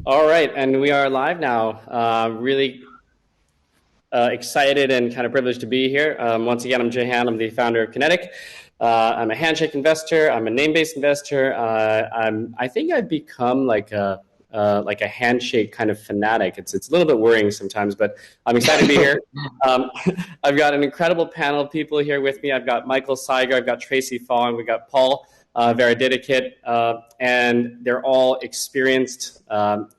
All right, and we are live now. Really excited and kind of privileged to be here. Once again, I'm Jehan. I'm the founder of Kenetic. I'm a handshake investor. I'm a name-based investor. I think I've become like a handshake kind of fanatic. It's a little bit worrying sometimes, but I'm excited to be here. I've got an incredible panel of people here with me. I've got Michael Cyger. I've got Tracy Fong. We've got Paul. Veradittakit, and they're all experienced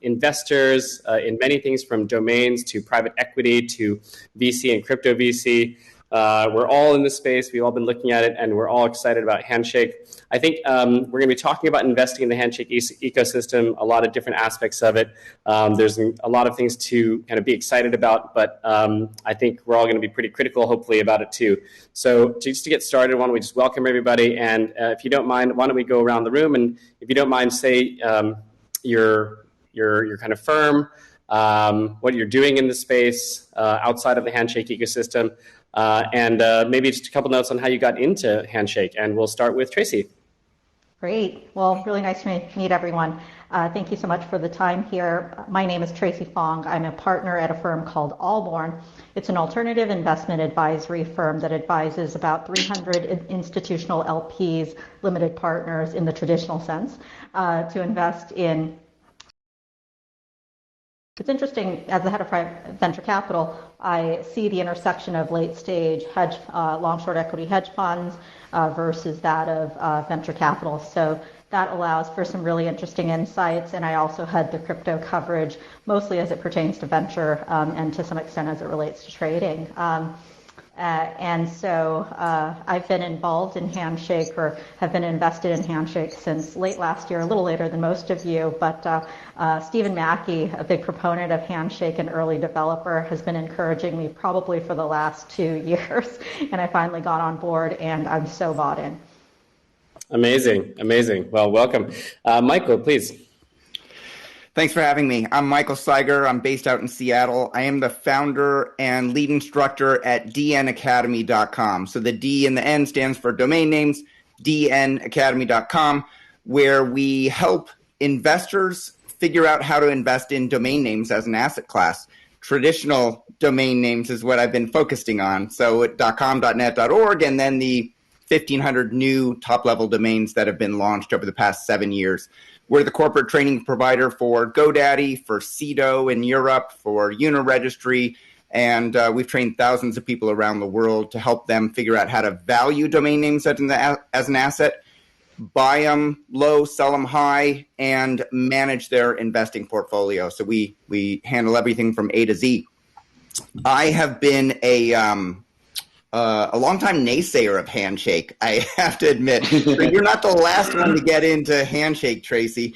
investors in many things from domains to private equity to VC and crypto VC. We're all in this space. We've all been looking at it, and we're all excited about Handshake. I think we're going to be talking about investing in the Handshake ecosystem, a lot of different aspects of it. There's a lot of things to kind of be excited about, but I think we're all going to be pretty critical, hopefully, about it too. So just to get started, why don't we just welcome everybody? And if you don't mind, why don't we go around the room? And if you don't mind, say your kind of firm, what you're doing in the space outside of the Handshake ecosystem. And maybe just a couple notes on how you got into Handshake. And we'll start with Tracy. Great. Well, really nice to meet everyone. Thank you so much for the time here. My name is Tracy Fong. I'm a partner at a firm called Allborn. It's an alternative investment advisory firm that advises about 300 institutional LPs, limited partners in the traditional sense, to invest in. It's interesting, as the head of venture capital, I see the intersection of late-stage hedge, long-short equity hedge funds versus that of venture capital. So that allows for some really interesting insights. And I also had the crypto coverage, mostly as it pertains to venture and to some extent as it relates to trading. And so I've been involved in Handshake, or have been invested in Handshake since late last year, a little later than most of you. But Stephen Mackey, a big proponent of Handshake and early developer, has been encouraging me probably for the last 2 years. And I finally got on board, and I'm so bought in. Amazing, amazing. Well, welcome. Michael, please. Thanks for having me. I'm Michael Cyger. I'm based out in Seattle. I am the founder and lead instructor at dnacademy.com. So the D and the N stands for domain names, dnacademy.com, where we help investors figure out how to invest in domain names as an asset class. Traditional domain names is what I've been focusing on. So at .com, .net, .org, and then the 1,500 new top-level domains that have been launched over the past 7 years. We're the corporate training provider for GoDaddy, for Cedo in Europe, for Uniregistry, and we've trained thousands of people around the world to help them figure out how to value domain names as an asset, buy them low, sell them high, and manage their investing portfolio. So we handle everything from A to Z. I have been a longtime naysayer of Handshake, I have to admit. You're not the last one to get into Handshake, Tracy.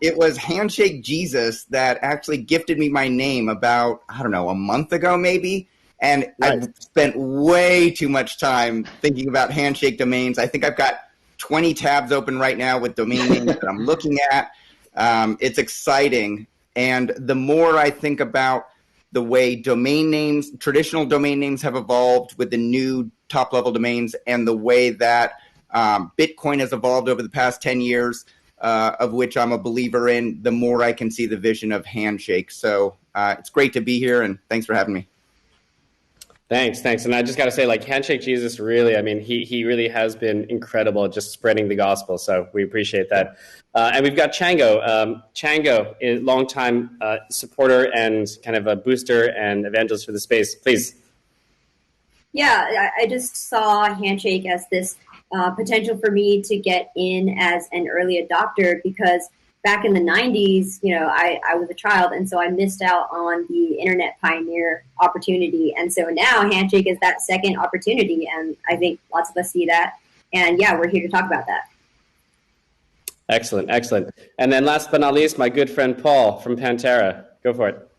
It was Handshake Jesus that actually gifted me my name about, I don't know, a month ago maybe. And right. I've spent way too much time thinking about Handshake domains. I think I've got 20 tabs open right now with domain names that I'm looking at. It's exciting. And the more I think about the way domain names, traditional domain names have evolved with the new top-level domains, and the way that Bitcoin has evolved over the past 10 years, of which I'm a believer in, the more I can see the vision of Handshake. So it's great to be here, and thanks for having me. Thanks. And I just got to say, like, Handshake Jesus, really, I mean, he really has been incredible at just spreading the gospel. So we appreciate that. And we've got Chjango. Chjango is a longtime supporter and kind of a booster and evangelist for the space. Please. Yeah, I just saw Handshake as this potential for me to get in as an early adopter, because back in the 90s, I was a child, and so I missed out on the internet pioneer opportunity. And so now Handshake is that second opportunity, and I think lots of us see that. And yeah, we're here to talk about that. Excellent. And then last but not least, my good friend Paul from Pantera. Go for it.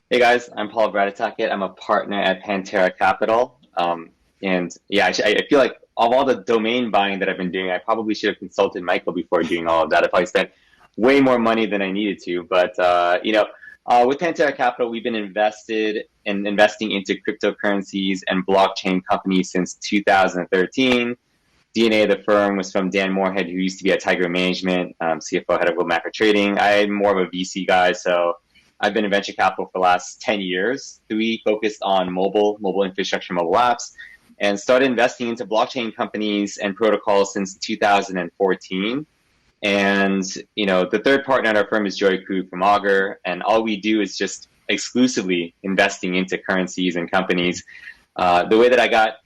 Hey guys, I'm Paul Veradittakit. I'm a partner at Pantera Capital. And yeah, I feel like of all the domain buying that I've been doing, I probably should have consulted Michael before doing all of that. I probably spent way more money than I needed to. But, with Pantera Capital, we've been investing into cryptocurrencies and blockchain companies since 2013. DNA of the firm was from Dan Moorhead, who used to be at Tiger Management, CFO, head of global macro trading. I'm more of a VC guy, so I've been in venture capital for the last 10 years. 3 focused on mobile infrastructure, mobile apps, and started investing into blockchain companies and protocols since 2014. And, the third partner at our firm is Joy Krug from Augur, and all we do is just exclusively investing into currencies and companies. The way that I got,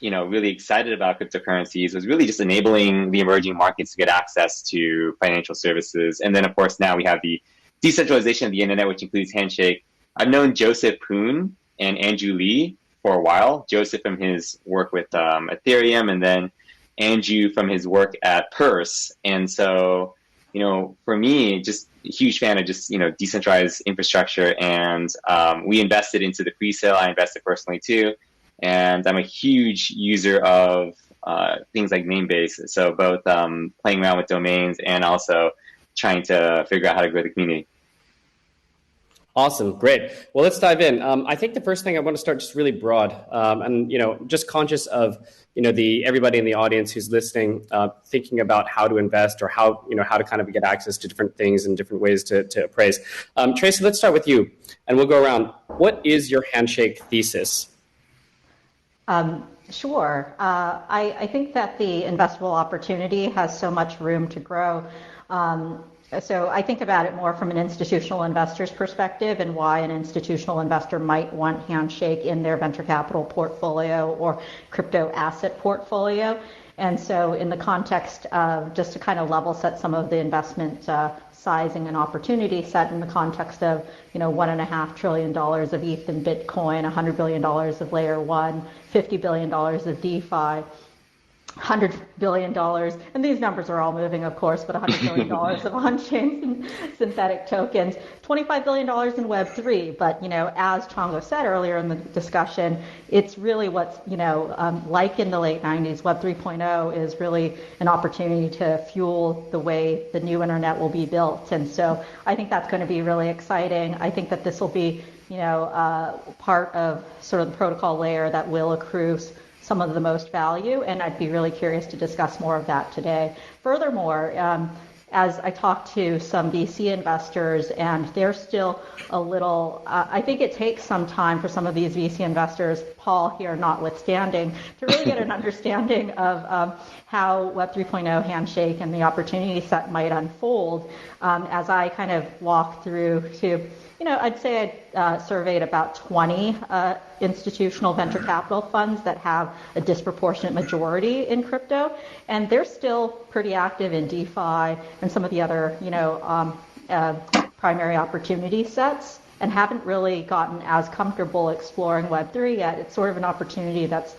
really excited about cryptocurrencies was really just enabling the emerging markets to get access to financial services. And then, of course, now we have the decentralization of the internet, which includes Handshake. I've known Joseph Poon and Andrew Lee for a while. Joseph from his work with Ethereum, and then Andrew from his work at Purse. And so, for me, just a huge fan of just, decentralized infrastructure. And we invested into the pre-sale. I invested personally too. And I'm a huge user of things like Namebase. So both playing around with domains and also trying to figure out how to grow the community. Awesome, great. Well, let's dive in. I think the first thing I want to start just really broad, and just conscious of everybody in the audience who's listening, thinking about how to invest or how to kind of get access to different things and different ways to appraise. Tracy, let's start with you, and we'll go around. What is your Handshake thesis? Sure. I think that the investable opportunity has so much room to grow. So I think about it more from an institutional investor's perspective and why an institutional investor might want Handshake in their venture capital portfolio or crypto asset portfolio. And so in the context of, just to kind of level set some of the investment sizing and opportunity set in the context of, $1.5 trillion of ETH and Bitcoin, $100 billion of layer 1, $50 billion of DeFi, $100 billion, and these numbers are all moving, of course, but $100 billion of on-chain synthetic tokens, $25 billion in Web3. But, as Chjango said earlier in the discussion, it's really what's, like in the late 90s, Web 3.0 is really an opportunity to fuel the way the new internet will be built. And so I think that's going to be really exciting. I think that this will be, part of sort of the protocol layer that will accrue some of the most value, and I'd be really curious to discuss more of that today. Furthermore, as I talk to some VC investors, and they're still a little, I think it takes some time for some of these VC investors, Paul here notwithstanding, to really get an understanding of how Web 3.0 Handshake and the opportunity set might unfold. As I kind of walk through to, I'd say I surveyed about 20 institutional venture capital funds that have a disproportionate majority in crypto, and they're still pretty active in DeFi and some of the other, primary opportunity sets, and haven't really gotten as comfortable exploring Web3 yet. It's sort of an opportunity that's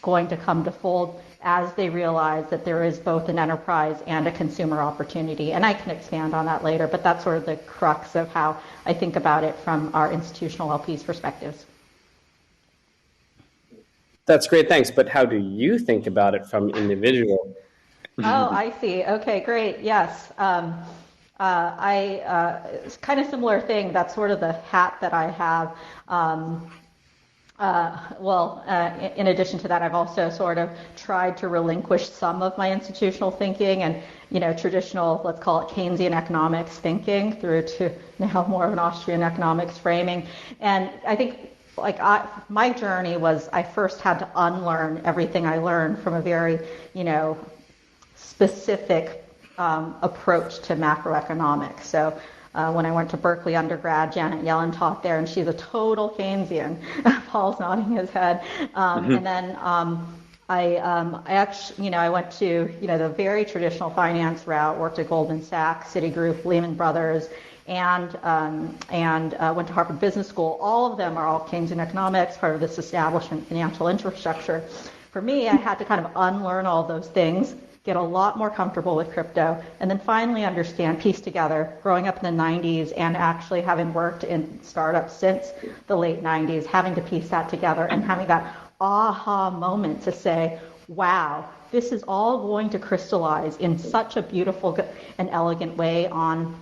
going to come to fold as they realize that there is both an enterprise and a consumer opportunity. And I can expand on that later, but that's sort of the crux of how I think about it from our institutional LPs' perspectives. That's great, thanks. But how do you think about it from individual? Oh, I see. Okay, great. Yes. It's kind of similar thing. That's sort of the hat that I have. In addition to that, I've also sort of tried to relinquish some of my institutional thinking and, traditional, let's call it Keynesian economics thinking through to now more of an Austrian economics framing. And I think my journey was I first had to unlearn everything I learned from a very, specific approach to macroeconomics. So when I went to Berkeley undergrad, Janet Yellen taught there, and she's a total Keynesian. Paul's nodding his head. And then I actually, I went to, the very traditional finance route, worked at Goldman Sachs, Citigroup, Lehman Brothers, and went to Harvard Business School. All of them are all Keynesian economics, part of this establishment financial infrastructure. For me, I had to kind of unlearn all those things, get a lot more comfortable with crypto, and then finally understand, piece together, growing up in the 90s and actually having worked in startups since the late 90s, having to piece that together and having that aha moment to say, wow, this is all going to crystallize in such a beautiful and elegant way on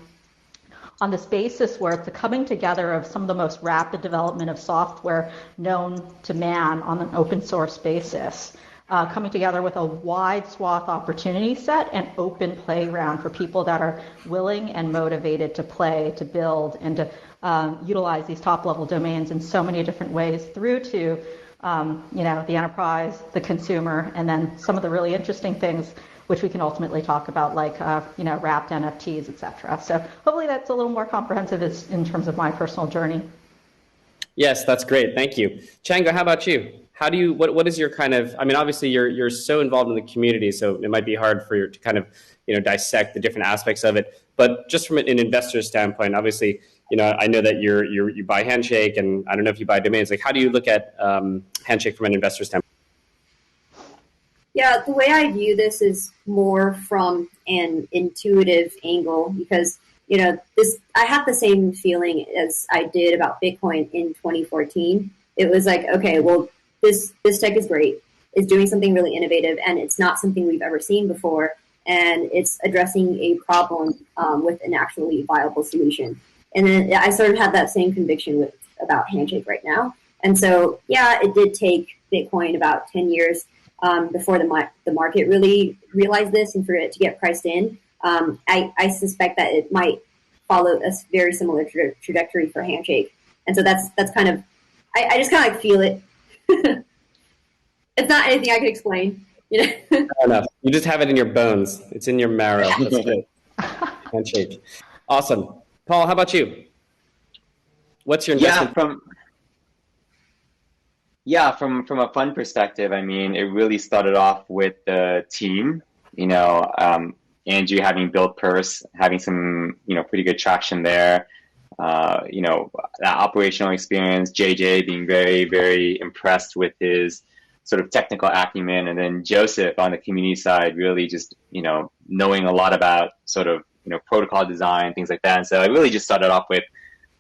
this basis where it's the coming together of some of the most rapid development of software known to man on an open source basis. coming together with a wide swath opportunity set and open playground for people that are willing and motivated to play, to build, and to utilize these top-level domains in so many different ways through to the enterprise, the consumer, and then some of the really interesting things which we can ultimately talk about, like wrapped NFTs, etc. So hopefully that's a little more comprehensive in terms of my personal journey. Yes, that's great. Thank you. Chjango, how about you? How do you, what is your kind of, I mean, obviously you're so involved in the community, so it might be hard for you to kind of, dissect the different aspects of it. But just from an investor standpoint, obviously, I know that you buy Handshake, and I don't know if you buy domains. Like, how do you look at Handshake from an investor standpoint? Yeah, the way I view this is more from an intuitive angle because, I have the same feeling as I did about Bitcoin in 2014. It was like, okay, well, this tech is great. It's doing something really innovative, and it's not something we've ever seen before, and it's addressing a problem with an actually viable solution. And then I sort of have that same conviction about Handshake right now. And so, yeah, it did take Bitcoin about 10 years before the market really realized this and for it to get priced in. I suspect that it might follow a very similar trajectory for Handshake. And so that's kind of, I just kind of like feel it. It's not anything I can explain. Fair enough. You just have it in your bones. It's in your marrow. That's good. Handshake. Awesome. Paul, how about you? What's your investment? From a fund perspective, I mean, it really started off with the team, Andrew having built Purse, having some, pretty good traction there. That operational experience, JJ being very, very impressed with his sort of technical acumen, and then Joseph on the community side, really just, knowing a lot about sort of, protocol design, things like that. And so I really just started off with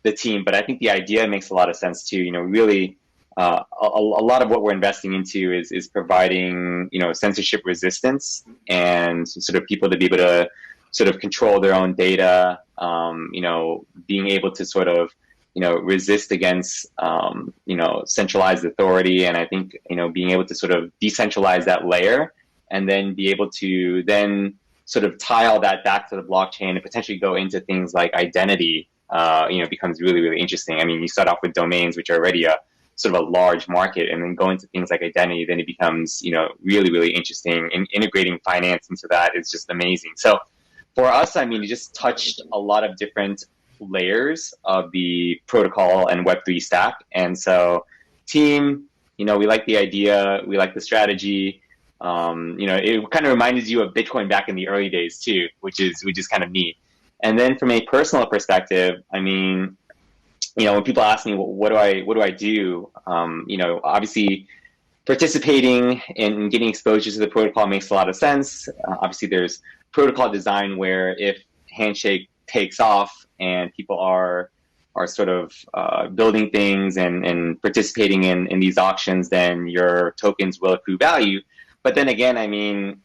the team, but I think the idea makes a lot of sense too. Really, a lot of what we're investing into is providing, censorship resistance and sort of people to be able to sort of control their own data, being able to sort of, resist against, centralized authority. And I think, being able to sort of decentralize that layer and then be able to then sort of tie all that back to the blockchain and potentially go into things like identity, becomes really, really interesting. I mean, you start off with domains, which are already a sort of a large market, and then go into things like identity, then it becomes, really, really interesting. And integrating finance into that is just amazing. So for us, I mean, it just touched a lot of different layers of the protocol and Web3 stack. And so team, we like the idea, we like the strategy. It kind of reminded you of Bitcoin back in the early days too, which is kind of neat. And then from a personal perspective, I mean, when people ask me, what do I do? Obviously participating in getting exposure to the protocol makes a lot of sense. Obviously there's protocol design where if Handshake takes off and people are sort of building things and participating in these auctions, then your tokens will accrue value. But then again, I mean,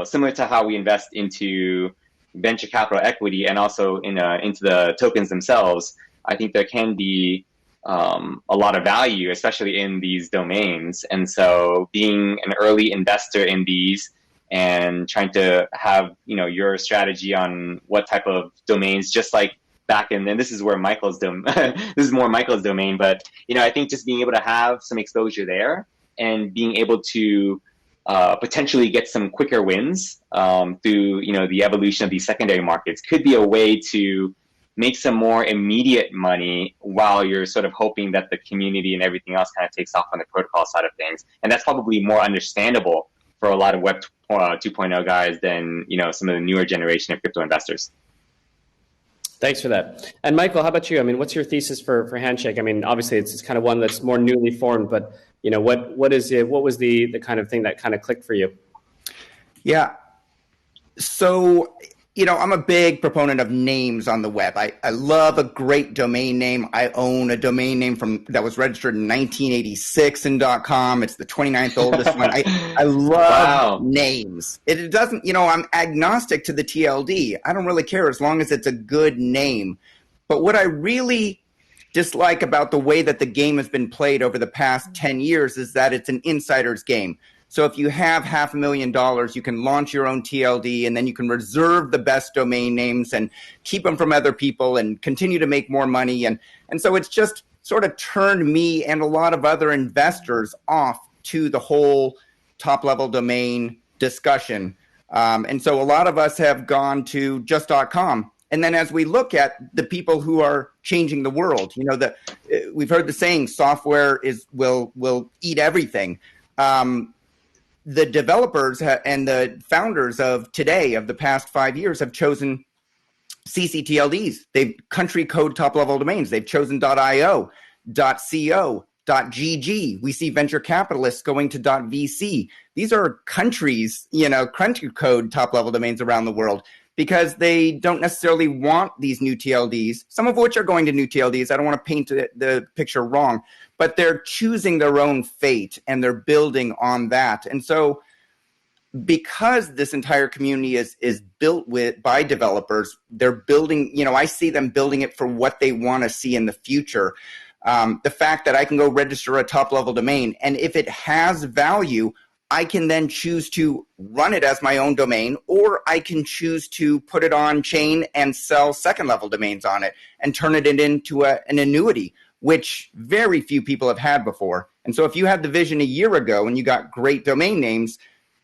similar to how we invest into venture capital equity and also into the tokens themselves, I think there can be a lot of value, especially in these domains. And so being an early investor in these and trying to have, your strategy on what type of domains, just like back in, and this is where this is more Michael's domain, but, I think just being able to have some exposure there and being able to potentially get some quicker wins through, the evolution of these secondary markets could be a way to make some more immediate money while you're sort of hoping that the community and everything else kind of takes off on the protocol side of things. And that's probably more understandable for a lot of Web 2.0 guys than, some of the newer generation of crypto investors. Thanks for that. And Michael, how about you? I mean, what's your thesis for Handshake? I mean, obviously it's kind of one that's more newly formed, but what was the kind of thing that kind of clicked for you? Yeah. So, I'm a big proponent of names on the web. I love a great domain name. I own a domain name that was registered in 1986 in .com. It's the 29th oldest one. I love names. It doesn't, I'm agnostic to the TLD. I don't really care as long as it's a good name. But what I really dislike about the way that the game has been played over the past 10 years is that it's an insider's game. So if you have $500,000, you can launch your own TLD, and then you can reserve the best domain names and keep them from other people and continue to make more money. And so it's just sort of turned me and a lot of other investors off to the whole top-level domain discussion. And so a lot of us have gone to just.com. And then as we look at the people who are changing the world, we've heard the saying, software will eat everything. The developers and the founders of today, of the past 5 years, have chosen CCTLDs. They've country code top-level domains. They've chosen .io, .co, .gg. We see venture capitalists going to .vc. These are countries, country code top-level domains around the world, because they don't necessarily want these new TLDs, some of which are going to new TLDs. I don't want to paint the picture wrong, but they're choosing their own fate and they're building on that. And so because this entire community is built by developers, they're building, I see them building it for what they want to see in the future. The fact that I can go register a top-level domain, and if it has value, I can then choose to run it as my own domain, or I can choose to put it on chain and sell second-level domains on it and turn it into an annuity, which very few people have had before. And so if you had the vision a year ago and you got great domain names,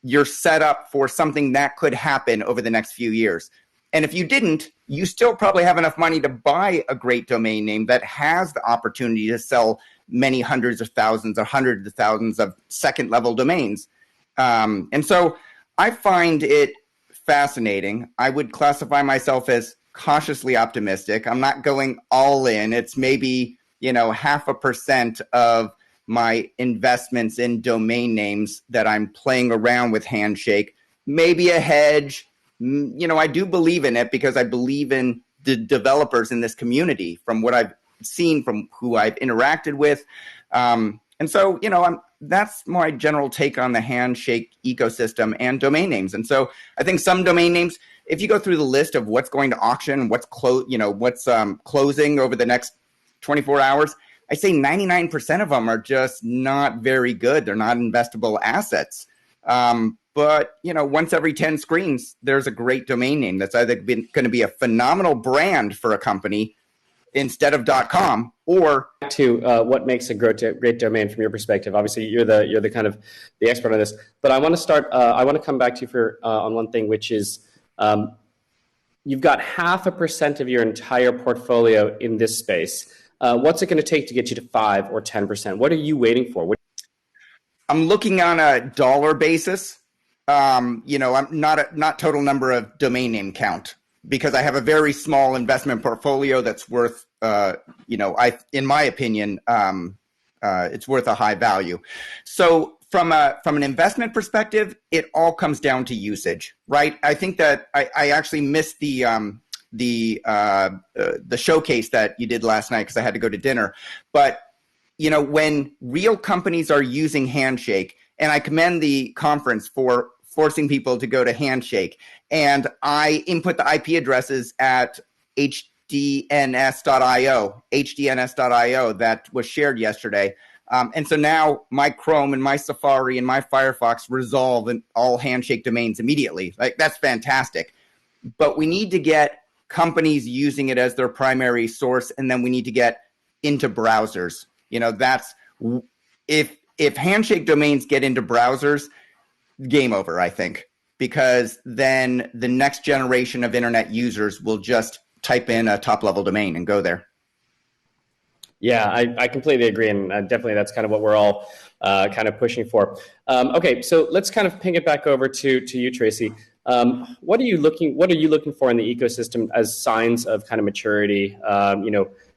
you're set up for something that could happen over the next few years. And if you didn't, you still probably have enough money to buy a great domain name that has the opportunity to sell many hundreds of thousands or hundreds of thousands of second-level domains. And so I find it fascinating. I would classify myself as cautiously optimistic. I'm not going all in. It's maybe, 0.5% of my investments in domain names that I'm playing around with Handshake. Maybe a hedge. I do believe in it because I believe in the developers in this community from what I've seen, from who I've interacted with. And so, that's my general take on the Handshake ecosystem and domain names. And so I think some domain names, if you go through the list of what's going to auction, what's closing over the next 24 hours, I say 99% of them are just not very good. They're not investable assets. But, once every 10 screens, there's a great domain name that's either going to be a phenomenal brand for a company instead of .com, or to what makes a great domain from your perspective. Obviously, you're the kind of the expert on this. But I want to start. I want to come back to you for on one thing, which is you've got 0.5% of your entire portfolio in this space. What's it going to take to get you to 5 or 10%? What are you waiting for? I'm looking on a dollar basis. I'm not total number of domain name count, because I have a very small investment portfolio that's worth, in my opinion, it's worth a high value. So from an investment perspective, it all comes down to usage, right? I think that I actually missed the showcase that you did last night because I had to go to dinner. But when real companies are using Handshake, and I commend the conference for forcing people to go to Handshake, and I input the IP addresses at hdns.io that was shared yesterday. And so now my Chrome and my Safari and my Firefox resolve in all Handshake domains immediately. Like, that's fantastic. But we need to get companies using it as their primary source, and then we need to get into browsers. That's if Handshake domains get into browsers, game over, I think, because then the next generation of internet users will just type in a top-level domain and go there. Yeah, I completely agree, and definitely that's kind of what we're all kind of pushing for. Okay, so let's kind of ping it back over to you, Tracy. What are you looking for in the ecosystem as signs of kind of maturity?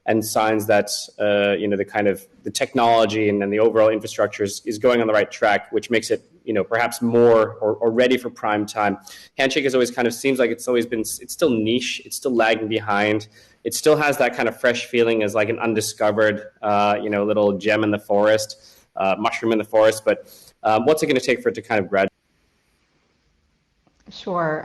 And signs that the technology and then the overall infrastructure is going on the right track, which makes it perhaps more or ready for prime time. Handshake has always kind of seems like it's still niche, it's still lagging behind. It still has that kind of fresh feeling as like an undiscovered little gem in the forest, mushroom in the forest. But what's it going to take for it to kind of graduate? Sure.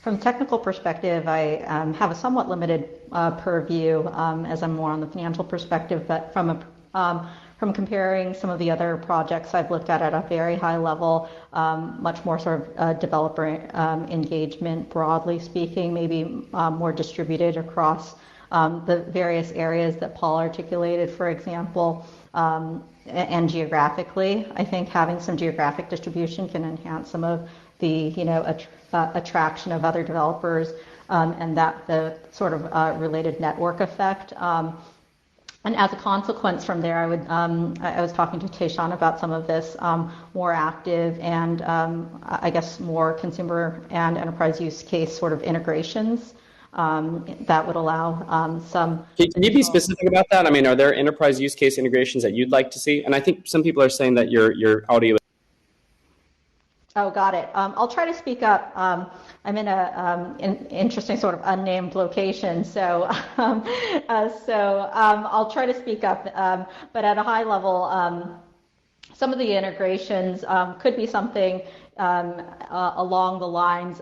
From a technical perspective, I have a somewhat limited purview as I'm more on the financial perspective, but from a from comparing some of the other projects I've looked at a very high level, much more sort of developer engagement, broadly speaking, maybe more distributed across the various areas that Paul articulated, for example, and geographically. I think having some geographic distribution can enhance some of the attraction of other developers and that the sort of related network effect. And as a consequence from there, I was talking to Jehan about some of this more active and I guess more consumer and enterprise use case sort of integrations that would allow some. Can you be specific about that? I mean, are there enterprise use case integrations that you'd like to see? And I think some people are saying that your audio. Oh, got it. I'll try to speak up. I'm in an interesting sort of unnamed location, so I'll try to speak up. But at a high level, some of the integrations could be something along the lines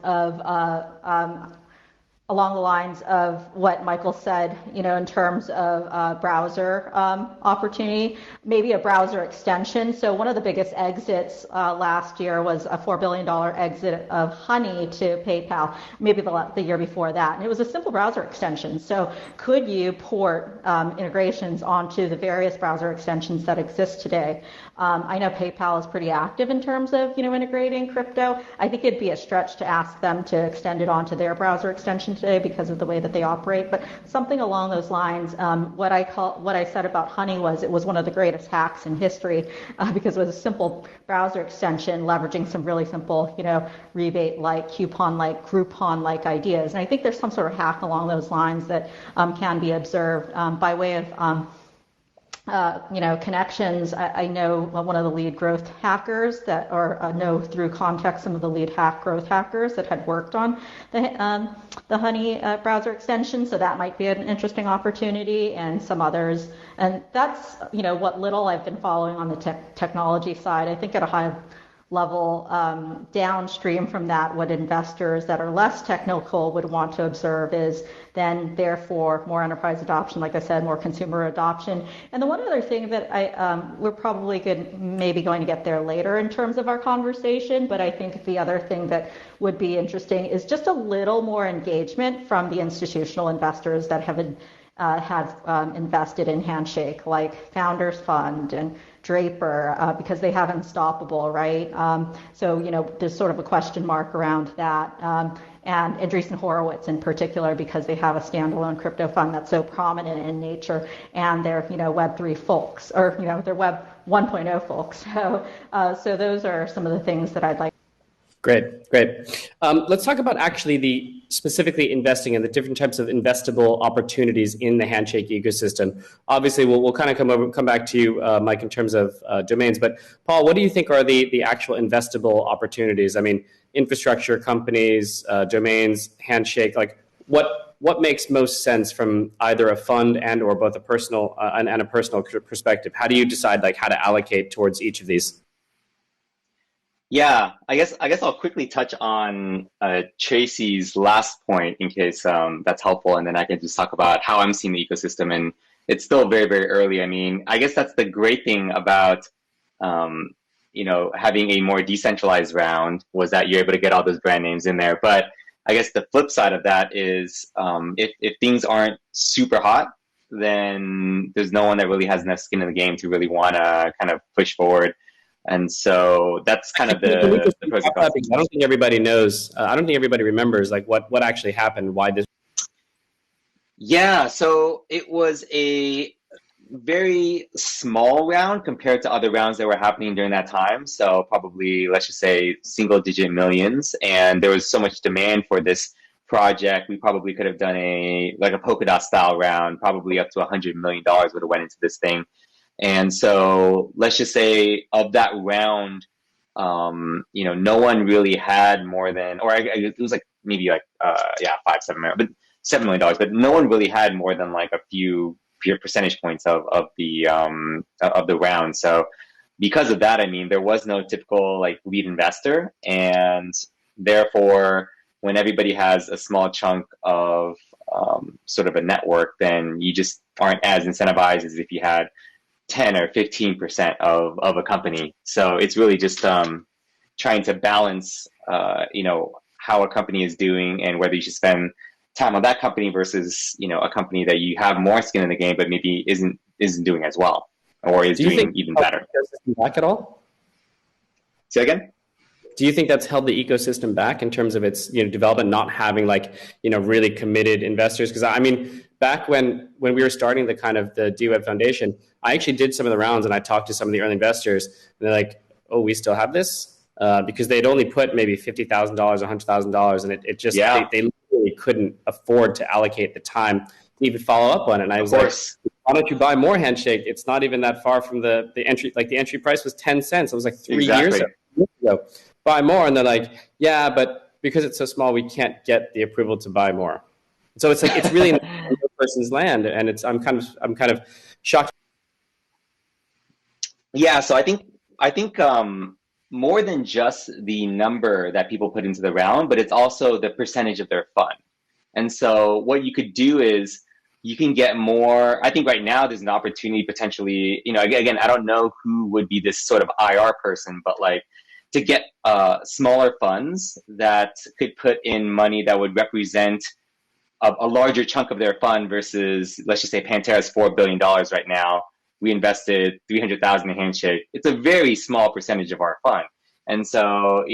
of what Michael said, in terms of browser opportunity, maybe a browser extension. So one of the biggest exits last year was a $4 billion exit of Honey to PayPal, maybe the year before that. And it was a simple browser extension. So could you port integrations onto the various browser extensions that exist today? I know PayPal is pretty active in terms of, integrating crypto. I think it'd be a stretch to ask them to extend it onto their browser extension today because of the way that they operate, but something along those lines. What I said about Honey was it was one of the greatest hacks in history because it was a simple browser extension leveraging some really simple, rebate-like, coupon-like, Groupon-like ideas. And I think there's some sort of hack along those lines that can be observed by way of connections. I know one of the lead growth hackers know through context some of the lead growth hackers that had worked on the Honey browser extension. So that might be an interesting opportunity, and some others. And that's, what little I've been following on the technology side. I think at a high level, downstream from that, what investors that are less technical would want to observe is then therefore more enterprise adoption, like I said, more consumer adoption. And the one other thing that we're probably maybe going to get there later in terms of our conversation, but I think the other thing that would be interesting is just a little more engagement from the institutional investors that have invested in Handshake, like Founders Fund and Draper, because they have Unstoppable, right? So, there's sort of a question mark around that. And Andreessen Horowitz in particular, because they have a standalone crypto fund that's so prominent in nature, and they're, Web3 folks, or, they're Web 1.0 folks. So those are some of the things that I'd like. Great. Let's talk about actually specifically investing in the different types of investable opportunities in the Handshake ecosystem. Obviously, we'll kind of come back to you, Mike, in terms of domains. But Paul, what do you think are the actual investable opportunities? I mean, infrastructure companies, domains, Handshake. Like, what makes most sense from either a fund and or both a personal and a personal perspective? How do you decide how to allocate towards each of these? Yeah, I guess I'll quickly touch on Tracy's last point in case that's helpful, and then I can just talk about how I'm seeing the ecosystem. And it's still very, very early. I mean, I guess that's the great thing about having a more decentralized round was that you're able to get all those brand names in there. But I guess the flip side of that is if things aren't super hot, then there's no one that really has enough skin in the game to really want to kind of push forward. And so that's kind of the pros and cons. I don't think everybody knows. I don't think everybody remembers what actually happened, why this. Yeah, so it was a very small round compared to other rounds that were happening during that time. So probably, let's just say, single-digit millions. And there was so much demand for this project. We probably could have done a Polkadot style round, probably up to $100 million would have went into this thing. And so let's just say of that round, no one really had more than, or it was maybe $7 million, but no one really had more than a few percentage points of the round. So because of that, I mean, there was no typical lead investor, and therefore when everybody has a small chunk of sort of a network, then you just aren't as incentivized as if you had 10 or 15% of a company. So it's really just trying to balance, how a company is doing and whether you should spend time on that company versus, a company that you have more skin in the game, but maybe isn't doing as well or is doing even better. Back at all? Say again? Do you think that's held the ecosystem back in terms of its development, not having really committed investors? Because I mean, back when we were starting the DWeb Foundation, I actually did some of the rounds and I talked to some of the early investors, and they're like, "Oh, we still have this," because they'd only put maybe $50,000, $100,000, and it just they literally couldn't afford to allocate the time to even follow up on it. And I was like, "Why don't you buy more Handshake? It's not even that far from the entry. Like the entry price was 10 cents. It was like 3 years ago. Buy more." And they're like, "Yeah, but because it's so small, we can't get the approval to buy more." So it's like it's really in the person's land, and I'm kind of shocked. Yeah, so I think more than just the number that people put into the round, but it's also the percentage of their fund. And so what you could do is you can get more. I think right now there's an opportunity potentially. Again, I don't know who would be this sort of IR person, but like, to get smaller funds that could put in money that would represent a larger chunk of their fund versus, let's just say Pantera's $4 billion right now. We invested $300,000 in Handshake. It's a very small percentage of our fund. And so,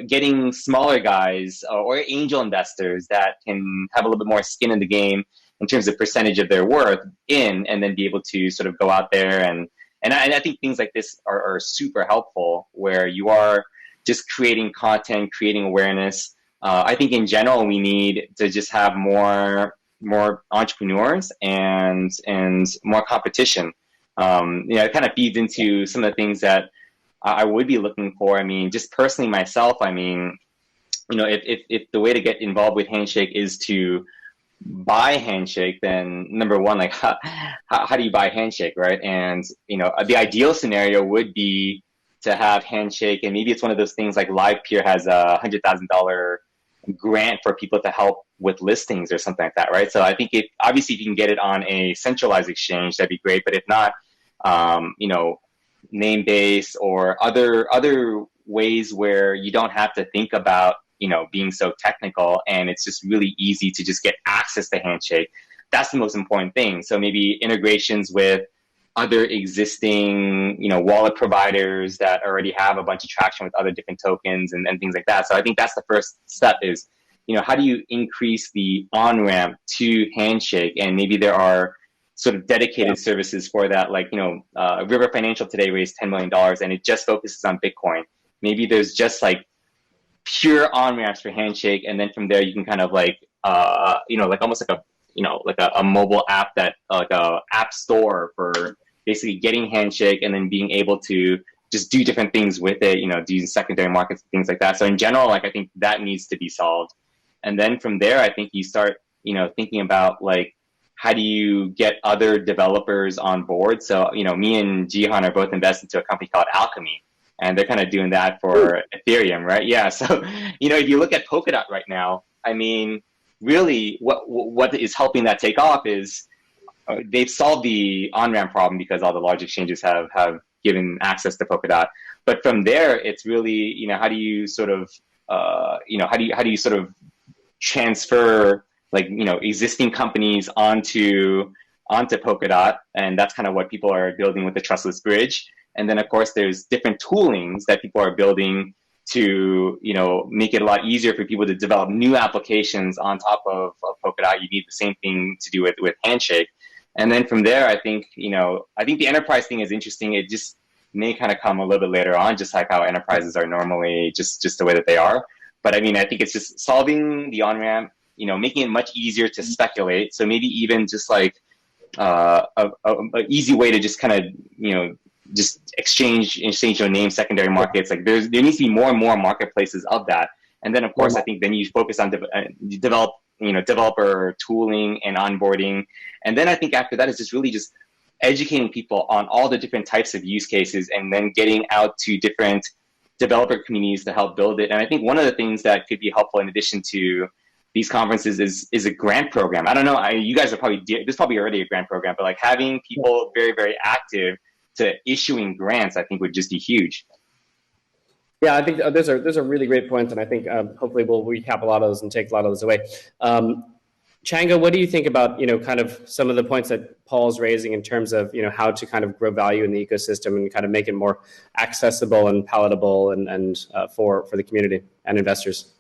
getting smaller guys or angel investors that can have a little bit more skin in the game in terms of percentage of their worth and then be able to sort of go out there and I think things like this are super helpful, where you are just creating content, creating awareness. I think in general, we need to just have more entrepreneurs and more competition. It kind of feeds into some of the things that I would be looking for. I mean, just personally myself, I mean, if the way to get involved with Handshake is to buy Handshake, then number one, like how do you buy Handshake, right? And the ideal scenario would be to have Handshake, and maybe it's one of those things like LivePeer has a $100,000 grant for people to help with listings or something like that, right? So I think obviously if you can get it on a centralized exchange, that'd be great. But if not, name-based or other ways where you don't have to think about being so technical, and it's just really easy to just get access to Handshake. That's the most important thing. So maybe integrations with other existing, wallet providers that already have a bunch of traction with other different tokens and things like that. So I think that's the first step is, how do you increase the on-ramp to Handshake? And maybe there are sort of dedicated services for that. Like, River Financial today raised $10 million and it just focuses on Bitcoin. Maybe there's just like pure on-ramps for Handshake, and then from there you can kind of like like almost like a mobile app, that like a app store for basically getting Handshake and then being able to just do different things with it, do secondary markets and things like that. So in general, like I think that needs to be solved. And then from there, I think you start thinking about like, how do you get other developers on board? So me and Jehan are both invested into a company called Alchemy, and they're kind of doing that for Ethereum, right? Yeah. So, if you look at Polkadot right now, I mean, really what is helping that take off is they've solved the on-ramp problem because all the large exchanges have given access to Polkadot. But from there, it's really, how do you sort of, how do you sort of transfer like, existing companies onto Polkadot? And that's kind of what people are building with the Trustless Bridge. And then, of course, there's different toolings that people are building to, make it a lot easier for people to develop new applications on top of Polkadot. You need the same thing to do with Handshake. And then from there, I think the enterprise thing is interesting. It just may kind of come a little bit later on, just like how enterprises are normally just the way that they are. But I mean, I think it's just solving the on-ramp, making it much easier to speculate. So maybe even just like a easy way to just kind of, just exchange your name, secondary markets. Like there needs to be more and more marketplaces of that. And then of course, I think then you focus on developer tooling and onboarding. And then I think after that is just really just educating people on all the different types of use cases, and then getting out to different developer communities to help build it. And I think one of the things that could be helpful in addition to these conferences is a grant program. I don't know, you guys are there's probably already a grant program, but like having people very, very active to issuing grants, I think would just be huge. Yeah, I think those are really great points, and I think hopefully we'll recap a lot of those and take a lot of those away. Chjango, what do you think about kind of some of the points that Paul's raising in terms of how to kind of grow value in the ecosystem and kind of make it more accessible and palatable and for the community and investors?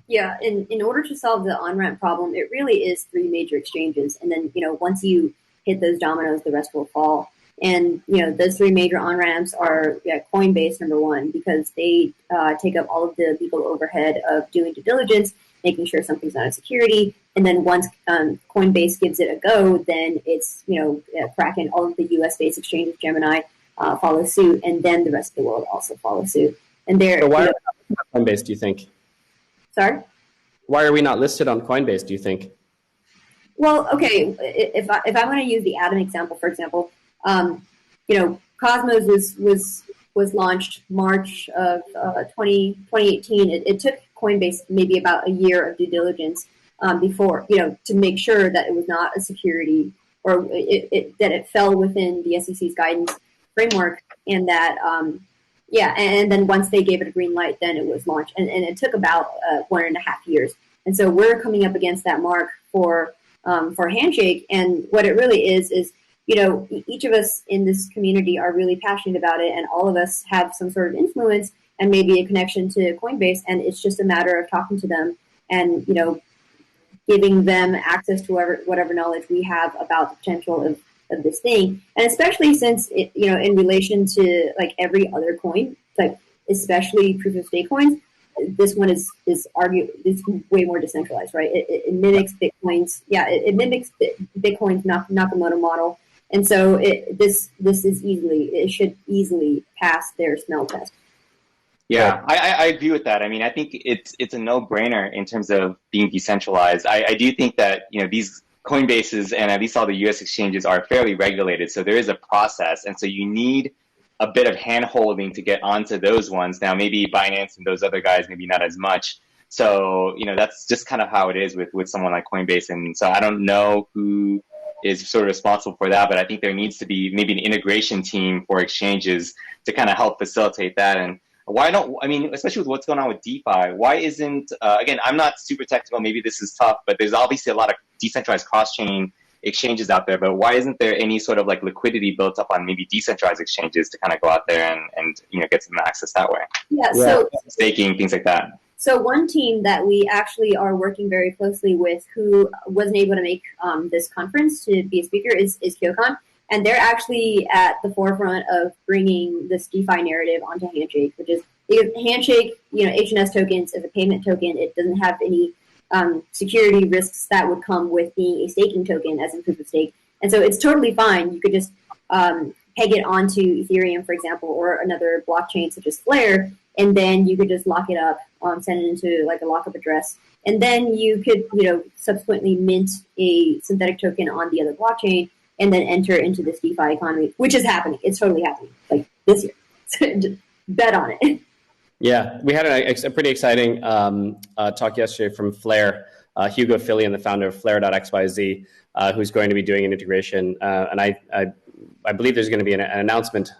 Yeah, in order to solve the on-ramp problem, it really is 3 major exchanges, and then once you hit those dominoes, the rest will fall. And those 3 major on-ramps are Coinbase, number 1, because they take up all of the legal overhead of doing due diligence, making sure something's not a security. And then once Coinbase gives it a go, then it's, Kraken, all of the US-based exchanges, Gemini, follow suit, and then the rest of the world also follow suit. And they're... So why are we not on Coinbase, do you think? Sorry? Why are we not listed on Coinbase, do you think? Well, okay, if I want to use the Atom example, for example, Cosmos was launched March of 2018. It took Coinbase maybe about a year of due diligence before, to make sure that it was not a security or that it fell within the SEC's guidance framework, and that and then once they gave it a green light, then it was launched, and it took about 1.5 years. And so we're coming up against that mark for Handshake, and what it really is each of us in this community are really passionate about it, and all of us have some sort of influence and maybe a connection to Coinbase, and it's just a matter of talking to them and giving them access to whatever knowledge we have about the potential of this thing. And especially since it, in relation to like every other coin, like especially proof of stake coins, this one is way more decentralized, right? It mimics Bitcoin's, it mimics Bitcoin's Nakamoto model. And so this should easily pass their smell test. Yeah, I agree with that. I mean, I think it's a no-brainer in terms of being decentralized. I do think that these Coinbases and at least all the U.S. exchanges are fairly regulated, so there is a process, and so you need a bit of hand-holding to get onto those ones. Now, maybe Binance and those other guys, maybe not as much. So that's just kind of how it is with someone like Coinbase, and so I don't know who is sort of responsible for that, but I think there needs to be maybe an integration team for exchanges to kind of help facilitate that. And especially with what's going on with DeFi, why isn't, again, I'm not super technical, maybe this is tough, but there's obviously a lot of decentralized cross-chain exchanges out there, but why isn't there any sort of like liquidity built up on maybe decentralized exchanges to kind of go out there and get some access that way? Yeah, so staking, things like that. So one team that we actually are working very closely with, who wasn't able to make this conference to be a speaker, is KyoCon. And they're actually at the forefront of bringing this DeFi narrative onto Handshake, which is Handshake, HNS tokens is a payment token. It doesn't have any security risks that would come with being a staking token as in proof of stake. And so it's totally fine. You could just peg it onto Ethereum, for example, or another blockchain such as Flare, and then you could just lock it up, send it into like a lockup address. And then you could, subsequently mint a synthetic token on the other blockchain and then enter into this DeFi economy, which is happening. It's totally happening, like this year. Bet on it. Yeah, we had a pretty exciting talk yesterday from Flare, Hugo Fillion, the founder of Flare.xyz, who's going to be doing an integration. And I believe there's going to be an announcement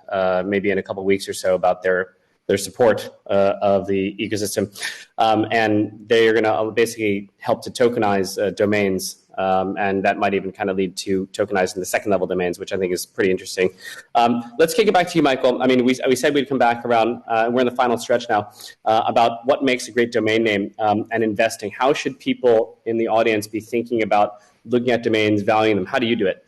maybe in a couple of weeks or so about their support of the ecosystem. And they're going to basically help to tokenize domains. And that might even kind of lead to tokenizing the second level domains, which I think is pretty interesting. Let's kick it back to you, Michael. I mean, we said we'd come back around, we're in the final stretch now, about what makes a great domain name and investing. How should people in the audience be thinking about looking at domains, valuing them? How do you do it?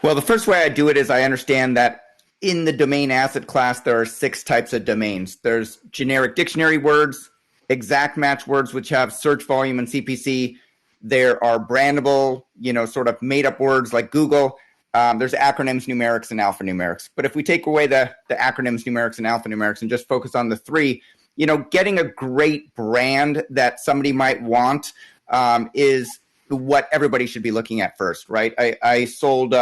Well, the first way I do it is I understand that in the domain asset class, there are 6 types of domains. There's generic dictionary words, exact match words, which have search volume and CPC. There are brandable, sort of made up words like Google. There's acronyms, numerics, and alphanumerics. But if we take away the acronyms, numerics, and alphanumerics and just focus on the 3, getting a great brand that somebody might want is what everybody should be looking at first, right? I sold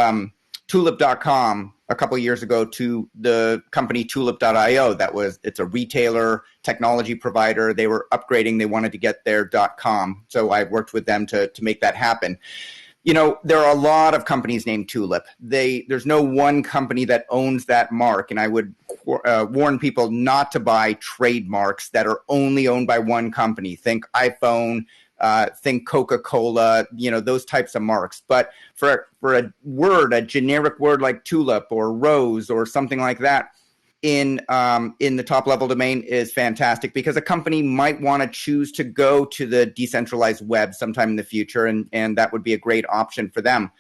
Tulip.com a couple of years ago to the company Tulip.io. It's a retailer technology provider. They were upgrading. They wanted to get their .com. So I worked with them to make that happen. there are a lot of companies named Tulip. There's no one company that owns that mark, and I would warn people not to buy trademarks that are only owned by one company. Think iPhone, think Coca-Cola, those types of marks. But for a generic word like tulip or rose or something like that, in the top level domain is fantastic, because a company might want to choose to go to the decentralized web sometime in the future, and that would be a great option for them.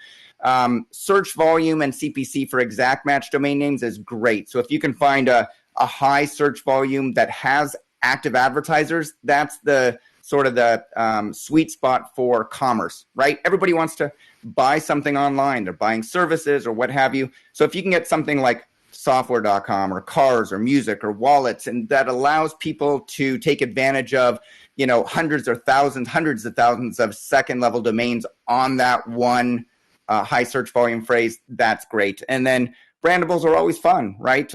Search volume and CPC for exact match domain names is great. So if you can find a high search volume that has active advertisers, that's the sort of the sweet spot for commerce, right? Everybody wants to buy something online. They're buying services or what have you. So if you can get something like software.com or cars or music or wallets, and that allows people to take advantage of hundreds of thousands of second level domains on that one high search volume phrase, that's great. And then brandables are always fun, right?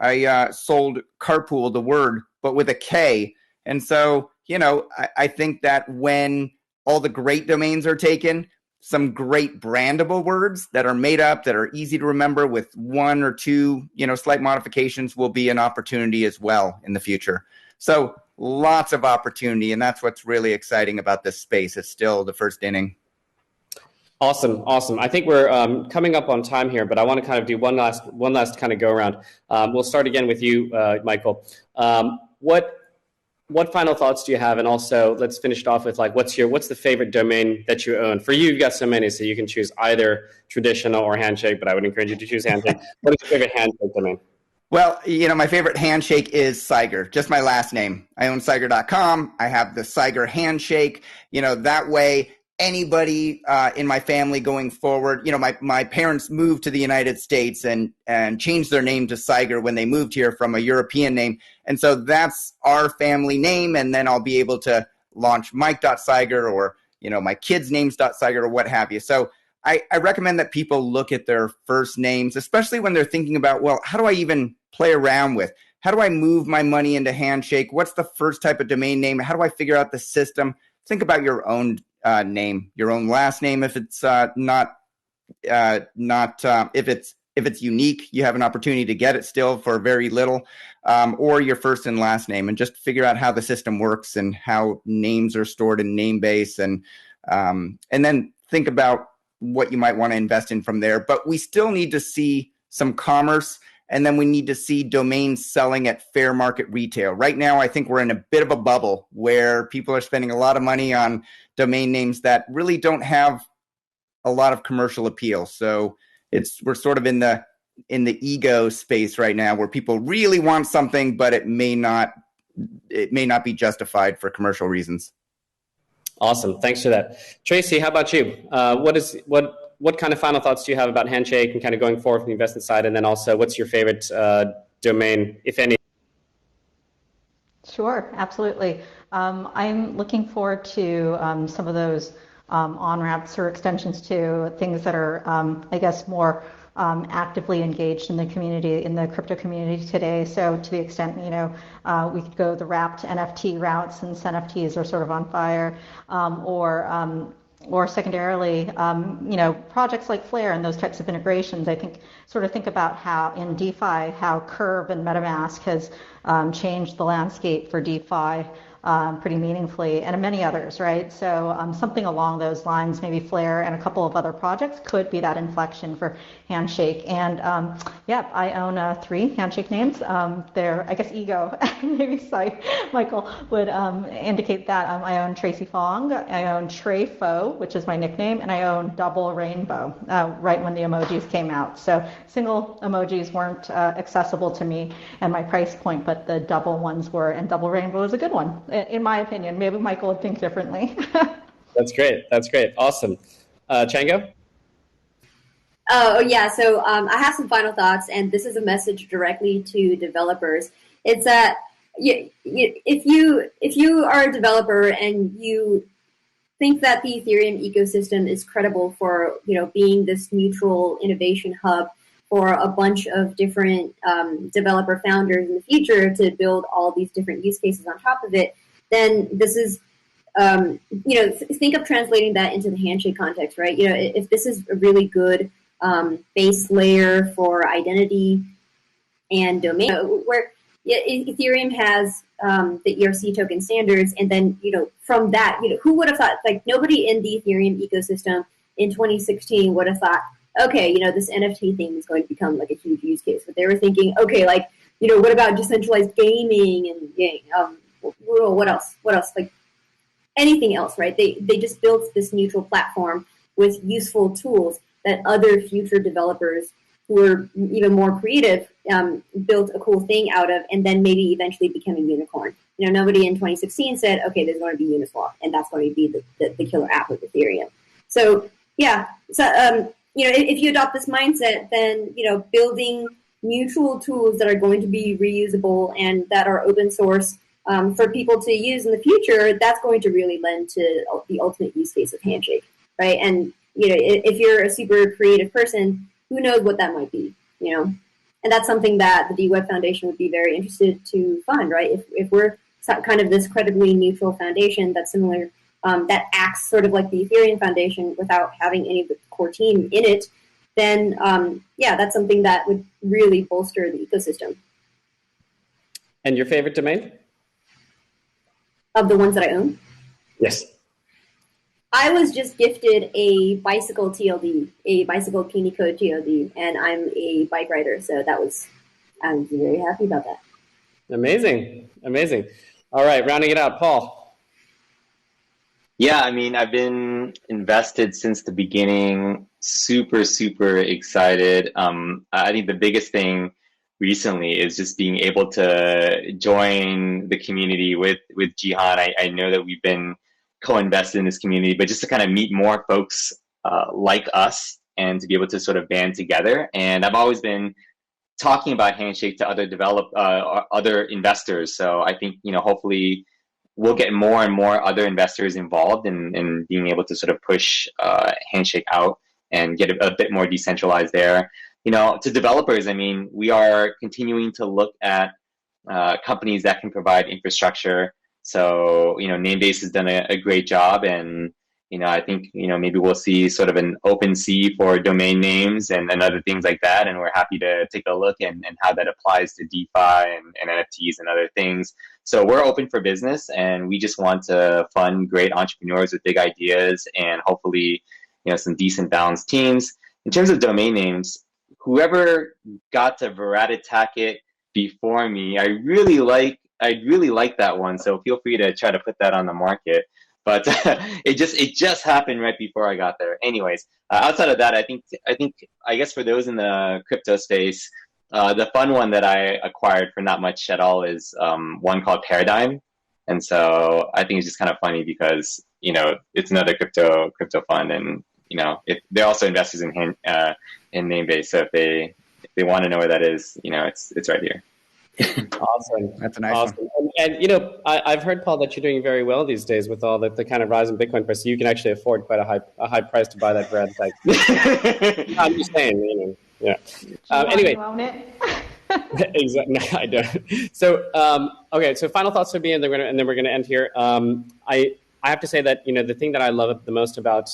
I sold carpool, the word, but with a K. And so I think that when all the great domains are taken, some great brandable words that are made up, that are easy to remember with one or two, slight modifications will be an opportunity as well in the future. So lots of opportunity, and that's what's really exciting about this space. It's still the first inning. Awesome. I think we're coming up on time here, but I want to kind of do one last kind of go around. We'll start again with you, Michael. What final thoughts do you have? And also, let's finish it off with what's the favorite domain that you own? For you, you've got so many, so you can choose either traditional or Handshake, but I would encourage you to choose Handshake. What is your favorite Handshake domain? Well, my favorite Handshake is Cyger, just my last name. I own Cyger.com. I have the Cyger Handshake. That way, anybody in my family going forward, my parents moved to the United States and changed their name to Cyger when they moved here from a European name. And so that's our family name. And then I'll be able to launch Mike.Cyger or, my kids' names.Cyger or what have you. So I recommend that people look at their first names, especially when they're thinking about, well, how do I even play around with? How do I move my money into Handshake? What's the first type of domain name? How do I figure out the system? Think about your own name, your own last name. If it's if it's unique, you have an opportunity to get it still for very little, or your first and last name, and just figure out how the system works and how names are stored in Namebase, and then think about what you might want to invest in from there. But we still need to see some commerce, and then we need to see domains selling at fair market retail. Right now, I think we're in a bit of a bubble where people are spending a lot of money on domain names that really don't have a lot of commercial appeal. So we're sort of in the ego space right now, where people really want something, but it may not be justified for commercial reasons. Awesome. Thanks for that. Tracy, how about you? What kind of final thoughts do you have about Handshake and kind of going forward from the investment side? And then also, what's your favorite domain, if any? Sure, absolutely. I'm looking forward to some of those on-ramps or extensions to things that are, I guess, more actively engaged in the community, in the crypto community today. So to the extent, we could go the wrapped NFT route, since NFTs are sort of on fire, or secondarily, projects like Flare and those types of integrations. I think about how in DeFi, how Curve and MetaMask has changed the landscape for DeFi pretty meaningfully, and many others, right? So something along those lines, maybe Flare and a couple of other projects could be that inflection for Handshake. And I own 3 Handshake names. They're, I guess, ego. Maybe Michael would indicate that. I own Tracy Fong, I own Treyfo, which is my nickname, and I own Double Rainbow, right when the emojis came out. So single emojis weren't accessible to me and my price point, but the double ones were, and Double Rainbow is a good one, in my opinion. Maybe Michael would think differently. That's great. Awesome. Chjango? Oh, yeah. So I have some final thoughts, and this is a message directly to developers. It's that if you are a developer and you think that the Ethereum ecosystem is credible for being this neutral innovation hub for a bunch of different developer founders in the future to build all these different use cases on top of it, then this is think of translating that into the Handshake context, right? If this is a really good base layer for identity and domain, where Ethereum has the ERC token standards, and then from that, who would have thought? Like, nobody in the Ethereum ecosystem in 2016 would have thought, okay, this NFT thing is going to become like a huge use case. But they were thinking, okay, like, what about decentralized gaming and what else? Like anything else, right? They just built this neutral platform with useful tools that other future developers who are even more creative built a cool thing out of, and then maybe eventually became a unicorn. Nobody in 2016 said, okay, there's going to be Uniswap, and that's going to be the killer app of Ethereum. So yeah, if you adopt this mindset, then building mutual tools that are going to be reusable and that are open source for people to use in the future, that's going to really lend to the ultimate use case of Handshake, right? And if you're a super creative person, who knows what that might be, and that's something that the DWeb Foundation would be very interested to fund, right? If we're kind of this credibly neutral foundation that's similar, that acts sort of like the Ethereum Foundation without having any of the core team in it, then that's something that would really bolster the ecosystem. And your favorite domain? Of the ones that I own? Yes. I was just gifted a bicycle TLD, a bicycle Kini Code TLD, and I'm a bike rider, so I'm very happy about that. Amazing. All right, rounding it out, Paul. Yeah, I mean, I've been invested since the beginning, super, super excited. I think the biggest thing recently is just being able to join the community with Jehan. I know that we've been co-invested in this community, but just to kind of meet more folks like us and to be able to sort of band together. And I've always been talking about Handshake to other investors. So I think, hopefully we'll get more and more other investors involved in being able to sort of push Handshake out and get a bit more decentralized there. To developers, I mean, we are continuing to look at companies that can provide infrastructure. So, Namebase has done a great job, and, I think, maybe we'll see sort of an open sea for domain names and other things like that. And we're happy to take a look and how that applies to DeFi and NFTs and other things. So we're open for business, and we just want to fund great entrepreneurs with big ideas and hopefully, some decent balanced teams. In terms of domain names, whoever got to Veradittakit before me, I really like that one. So feel free to try to put that on the market. But it just happened right before I got there. Anyways, outside of that, I guess for those in the crypto space, the fun one that I acquired for not much at all is one called Paradigm. And so I think it's just kind of funny because it's another crypto fund, and they're also investors in Namebase. So if they want to know where that is, it's right here. Awesome. That's a nice one. And I've heard, Paul, that you're doing very well these days with all the kind of rise in Bitcoin price. So you can actually afford quite a high price to buy that bread. Like, I'm just saying, yeah. Anyway. You own it? Exactly. No, I don't. So okay. So final thoughts from me, and then we're gonna end here. I have to say that the thing that I love the most about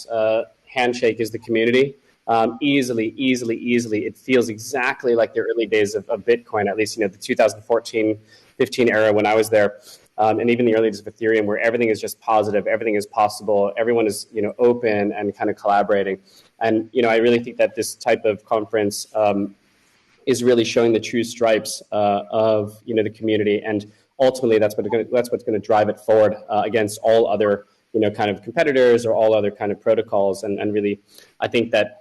Handshake is the community. Easily, it feels exactly like the early days of Bitcoin, at least, the 2014, 15 era when I was there. And even the early days of Ethereum, where everything is just positive, everything is possible, everyone is, open and kind of collaborating. And, I really think that this type of conference is really showing the true stripes of, the community. And ultimately, that's what's going to drive it forward against all other kind of competitors or all other kind of protocols. And really, I think that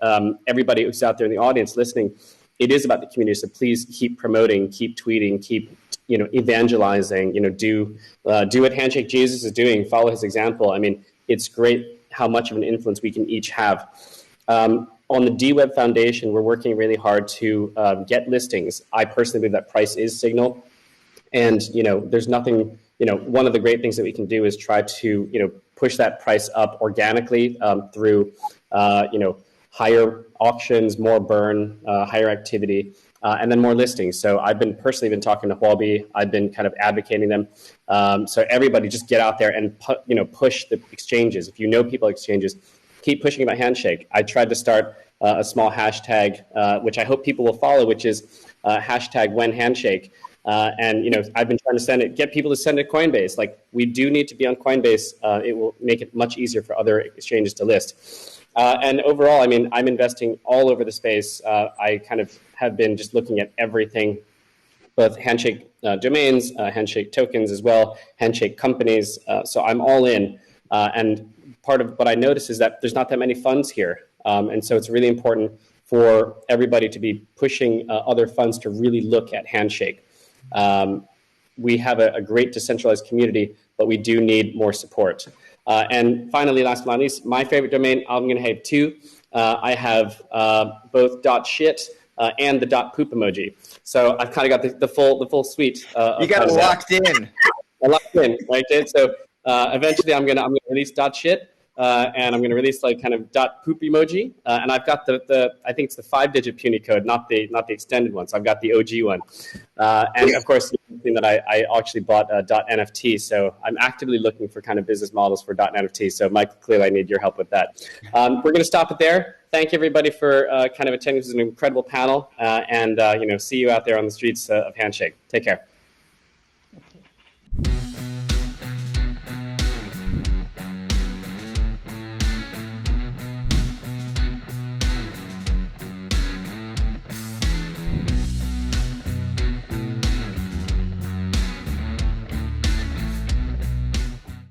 everybody who's out there in the audience listening, it is about the community. So please keep promoting, keep tweeting, keep, evangelizing, do what Handshake Jesus is doing, follow his example. I mean, it's great how much of an influence we can each have. On the DWeb Foundation, we're working really hard to get listings. I personally believe that price is signal. And, there's nothing, one of the great things that we can do is try to, push that price up organically through, higher auctions, more burn, higher activity. and then more listings. So I've been personally talking to Huobi. I've been kind of advocating them. So everybody just get out there and push the exchanges. If you know people exchanges, keep pushing about Handshake. I tried to start a small hashtag, which I hope people will follow, which is hashtag when Handshake. And I've been trying to get people to send it to Coinbase. Like, we do need to be on Coinbase. It will make it much easier for other exchanges to list. And overall, I mean, I'm investing all over the space. I kind of have been just looking at everything, both Handshake domains, Handshake tokens as well, Handshake companies. So I'm all in. And part of what I notice is that there's not that many funds here. And so it's really important for everybody to be pushing other funds to really look at Handshake. We have a great decentralized community, but we do need more support. And finally, last but not least, my favorite domain, I'm going to have two. I have both .shit and the .poop emoji. So I've kind of got the full suite. You got it locked in. I locked in, right? So eventually, I'm gonna release .shit. And I'm going to release like kind of .poop emoji, and I've got the I think it's the 5-digit puny code, not the extended one. So I've got the OG one, and of course, the thing that I actually bought .nft. So I'm actively looking for kind of business models for .nft. So Mike, clearly I need your help with that. We're going to stop it there. Thank everybody for kind of attending. This is an incredible panel, and see you out there on the streets of Handshake. Take care.